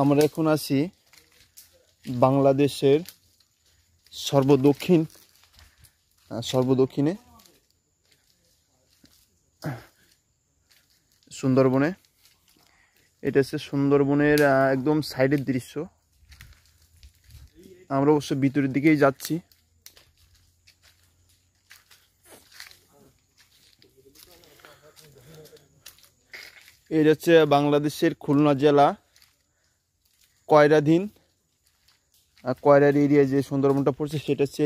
আমরা এখন আছি বাংলাদেশের সর্বদক্ষিণে সুন্দরবনে। এটা হচ্ছে সুন্দরবনের একদম সাইডের দৃশ্য। আমরা অবশ্য ভিতরের দিকেই যাচ্ছি। এটা হচ্ছে বাংলাদেশের খুলনা জেলা কয়রাধীন কয়রার এরিয়া যে সুন্দরবনটা পড়ছে সেটা হচ্ছে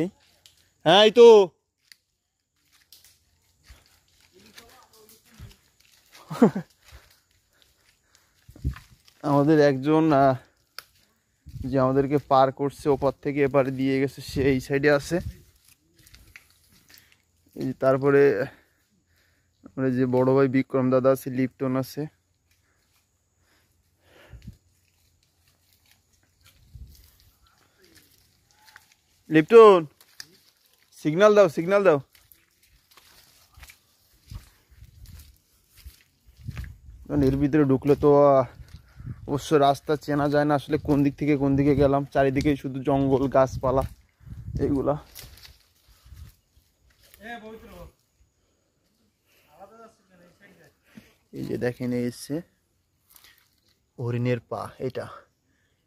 হ্যাঁ এই তো আমাদের একজন যে আমাদেরকে পার করছে ওপার থেকে এপারে দিয়ে গেছে, সে এই সাইডে আছে। এই তারপরে আমরা যে বড় ভাই বিক্রম দাদা আছে, লিপ্টন আছে। লিপ্টন সিগন্যাল দাও, সিগন্যাল দাও। এর ভিতরে ঢুকলে তো অবশ্য রাস্তা চেনা যায় না, আসলে কোন দিক থেকে কোন দিকে গেলাম। চারিদিকে শুধু জঙ্গল, গাছপালা এগুলা। এই যে দেখেন এসছে হরিণের পা, এটা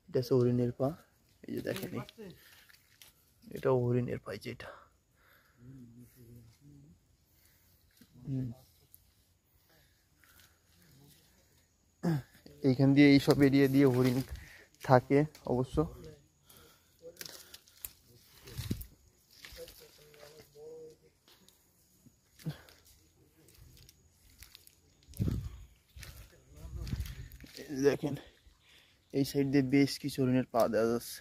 হচ্ছে হরিণের পা। এই যে দেখেন এটা হরিণের পা, যেটা এইখান দিয়ে এইসব এরিয়া দিয়ে হরিণ থাকে অবশ্য। দেখেন এই সাইড দিয়ে বেশ কিছু হরিণের পা দেওয়া যাচ্ছে।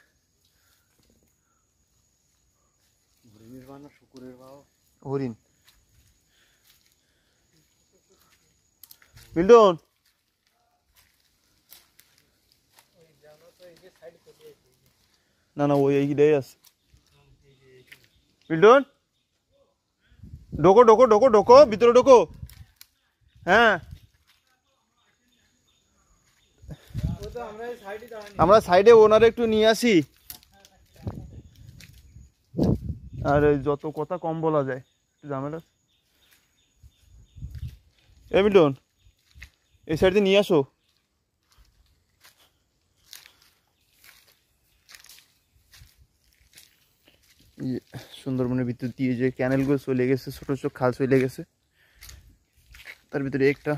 হরিণ মিল্টন, না না ওই এইটাই আছে। মিল্টন ঢোকো ঢোকো ঢোকো ঢোকো, ভিতরে ঢোকো। হ্যাঁ আমরা সাইডে ওনারে একটু নিয়ে আসি, আর যত কথা কম বলা যায় একটু ঝামেলা। মিল্টন এই সাইডে নিয়ে আসো। সুন্দরবনের ভিতর দিয়ে যে ক্যানেলগুলো চলে গেছে, ছোট ছোট খাল চলে গেছে, তার ভিতরে একটা